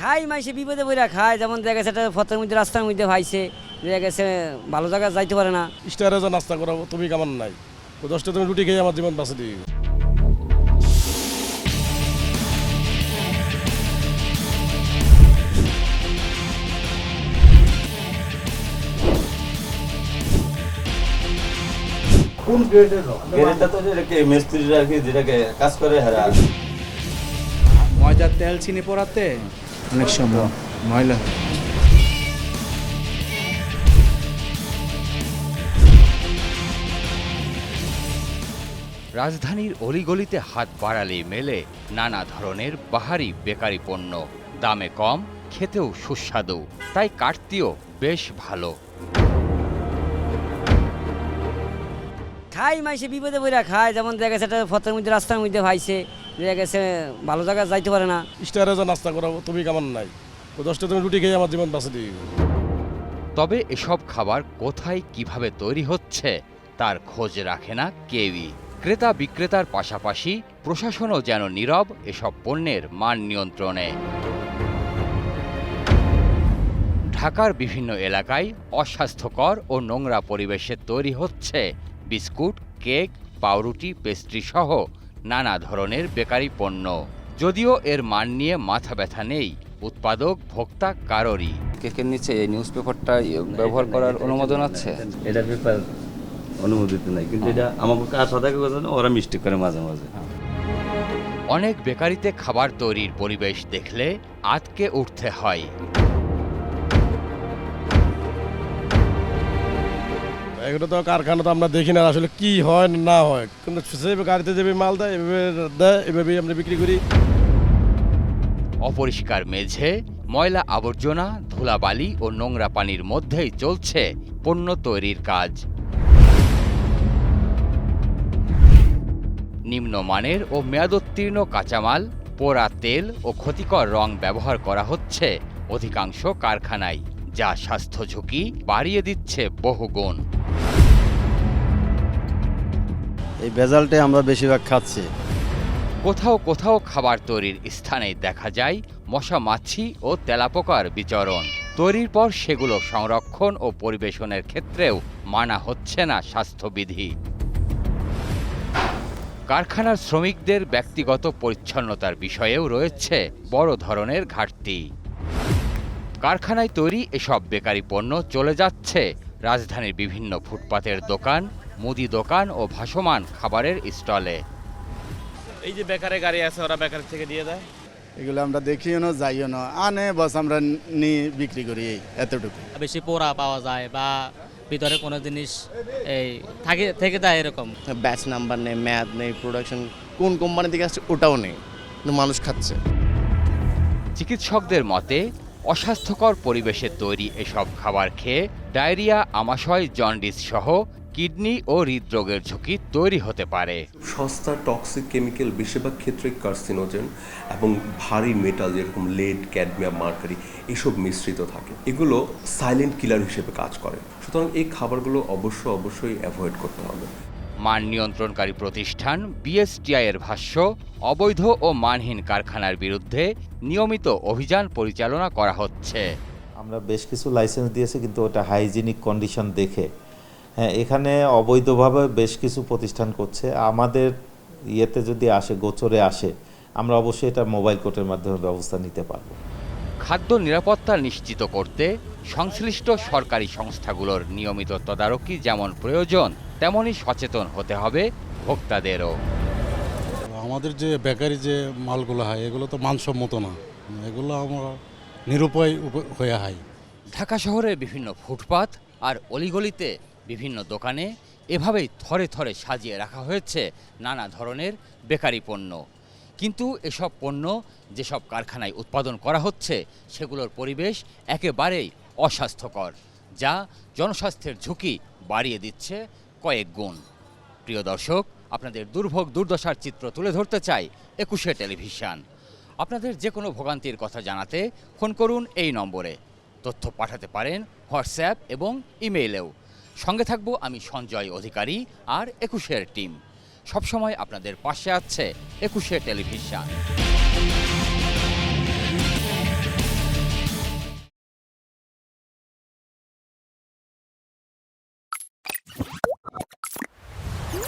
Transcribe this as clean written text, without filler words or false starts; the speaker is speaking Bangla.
খাই মাইসে বিপদে বইরা খায়, যেমন দেখা গেছে একটা ফতের মধ্যে রাস্তার মধ্যে ভাইছে, দেখা গেছে ভালো জায়গায় যাইতে পারে না। স্টারে যা নাস্তা করাবো তুমি কেমন নাই, 10টা তুমি রুটি খেয়ে আমার জীবন বাঁচে দিয়ে। কোন গ্রেডের গ্রেডটা তো যেটাকে মিস্ত্রিরা কি যেটাকে কাজ করে হারা ময়দার তেল চিনি পড়াতে অনেক সময় ময়লা। রাজধানীর অলিগলিতে হাত বাড়ালেই মেলে নানা ধরনের বাহারি বেকারি পণ্য, দামে কম, খেতেও সুস্বাদু, তাই কাটতিও বেশ ভালো। খাই মাইসে বিপদে বইরা খায়, যেমন দেখা গেছে একটা ফতের মধ্যে রাস্তার মধ্যে ভাইছে, দেখা গেছে ভালো জায়গায় যাইতে পারে না। স্টারে যা নাস্তা করাবো তুমি কেমন নাই, 10টা তুমি রুটি খেয়ে আমার জীবন বাঁচে দিয়ে। তবে এসব খাবার কোথায় কিভাবে তৈরি হচ্ছে তার খোঁজ রাখে না কেউই। ক্রেতা বিক্রেতার পাশাপাশি প্রশাসনও যেন নীরব এসব পণ্যের মান নিয়ন্ত্রণে। ঢাকার বিভিন্ন এলাকায় অস্বাস্থ্যকর ও নোংরা পরিবেশে তৈরি হচ্ছে বিস্কুট, কেক, পাউরুটি, পেস্ট্রি সহ নানা ধরনের বেকারি পণ্য। যদিও এর মান নিয়ে মাথা ব্যথা নেই উৎপাদক ভোক্তা কারোরই। কেকের নিচে এই নিউজ পেপারটা ব্যবহার করার অনুমোদন আছে? এটা পেপার অনুমোদিত নাই, কিন্তু এটা আমাকে কাঁচা থাকে কথা না, ওরা মিস্টেক করে মাঝে মাঝে। অনেক বেকারিতে খাবার তৈরির পরিবেশ দেখলে আটকে উঠতে হয়। এগুলো তো কারখানা তো আমরা দেখি না আসলে কি হয় না হয়, কিন্তু সেভাবে গাড়িতে যেভাবে মাল দেয় এভাবেই আমরা বিক্রি করি। অপরিষ্কার মেঝে, ময়লা আবর্জনা, ধুলাবালি ও নোংরা পানির মধ্যেই চলছে পণ্য তৈরির কাজ। নিম্নমানের ও মেয়াদোত্তীর্ণ কাঁচামাল, পোড়া তেল ও ক্ষতিকর রং ব্যবহার করা হচ্ছে অধিকাংশ কারখানায়, যা স্বাস্থ্য ঝুঁকি বাড়িয়ে দিচ্ছে বহুগুণ। এই ভেজালটাই আমরা বেশিরভাগ খাচ্ছি। কোথাও কোথাও খাবার তৈরির স্থানেই দেখা যায় মশা, মাছি ও তেলাপোকার বিচরণ। তৈরির পর সেগুলো সংরক্ষণ ও পরিবেশনের ক্ষেত্রেও মানা হচ্ছে না স্বাস্থ্যবিধি। কারখানার শ্রমিকদের ব্যক্তিগত পরিচ্ছন্নতার বিষয়েও রয়েছে বড় ধরনের ঘাটতি। কারখানায় তৈরি এসব বেকারি পণ্য চলে যাচ্ছে রাজধানীর বিভিন্ন ফুটপাতের দোকান, মুদি দোকান ও ভাসমান খাবারের স্টলে। এই যে বেকারে গাড়ি আছে, ওরা বেকার থেকে দিয়ে দেয়। এগুলো আমরা দেখিও না, যাইও না, আনে বস আমরা নিয়ে বিক্রি করি, এই এতটুকু। বেশি পোড়া পাওয়া যায় বা ভিতরে কোনো জিনিস এই থেকে দেয় এরকম। ব্যাচ নাম্বার নেই, ম্যাথ নেই, প্রোডাকশন কোন কোম্পানি থেকে আসছে ওটাও নেই, কিন্তু মানুষ খাচ্ছে। চিকিৎসকদের মতে অস্বাস্থ্যকর পরিবেশে তৈরি এসব খাবার খেয়ে ডায়রিয়া, আমাশয়, জন্ডিস সহ কিডনি ও হৃদরোগের ঝুঁকি তৈরি হতে পারে। সস্তা টক্সিক কেমিক্যাল বেশিরভাগ ক্ষেত্রে কার্সিনোজেন এবং ভারী মেটাল যেরকম লেড, ক্যাডমিয়াম, মার্কারি এসব মিশ্রিত থাকে। এগুলো সাইলেন্ট কিলার হিসেবে কাজ করে, সুতরাং এই খাবারগুলো অবশ্যই অ্যাভয়েড করতে হবে। মান নিয়ন্ত্রণকারী প্রতিষ্ঠান বিএসটিআই এর ভাষ্য, অবৈধ ও মানহীন কারখানার বিরুদ্ধে নিয়মিত অভিযান পরিচালনা করা হচ্ছে। আমরা বেশ কিছু লাইসেন্স দিয়েছি, কিন্তু ওটা হাইজিনিক কন্ডিশন দেখে। হ্যাঁ, এখানে অবৈধভাবে বেশ কিছু প্রতিষ্ঠান করছে। আমাদের ইয়েতে যদি আসে, গোচরে আসে, আমরা অবশ্যই এটা মোবাইল কোর্টের মাধ্যমে ব্যবস্থা নিতে পারব। খাদ্য নিরাপত্তা নিশ্চিত করতে সংশ্লিষ্ট সরকারি সংস্থাগুলোর নিয়মিত তদারকি যেমন প্রয়োজন, তেমনই সচেতন হতে হবে ভোক্তাদেরও। আমাদের যে বেকারি যে মালগুলো হয় এগুলো তো মানসম্মত না, এগুলো আমরা নিরুপায় হয়ে হয়। ঢাকা শহরের বিভিন্ন ফুটপাত আর অলিগলিতে বিভিন্ন দোকানে এভাবেই থরে থরে সাজিয়ে রাখা হয়েছে নানা ধরনের বেকারি পণ্য। কিন্তু এসব পণ্য যেসব কারখানায় উৎপাদন করা হচ্ছে সেগুলোর পরিবেশ একেবারেই অস্বাস্থ্যকর, যা জনস্বাস্থ্যের ঝুঁকি বাড়িয়ে দিচ্ছে কয়েক গুণ। প্রিয় দর্শক, আপনাদের দুর্ভোগ দুর্দশার চিত্র তুলে ধরতে চাই একুশে টেলিভিশন। আপনাদের যে কোনো ভোগান্তির কথা জানাতে ফোন করুন এই নম্বরে। তথ্য পাঠাতে পারেন হোয়াটসঅ্যাপ এবং ইমেইলেও। সঙ্গে থাকবো আমি সঞ্জয় অধিকারী আর একুশের টিম। সবসময় আপনাদের পাশে আছে একুশে টেলিভিশন।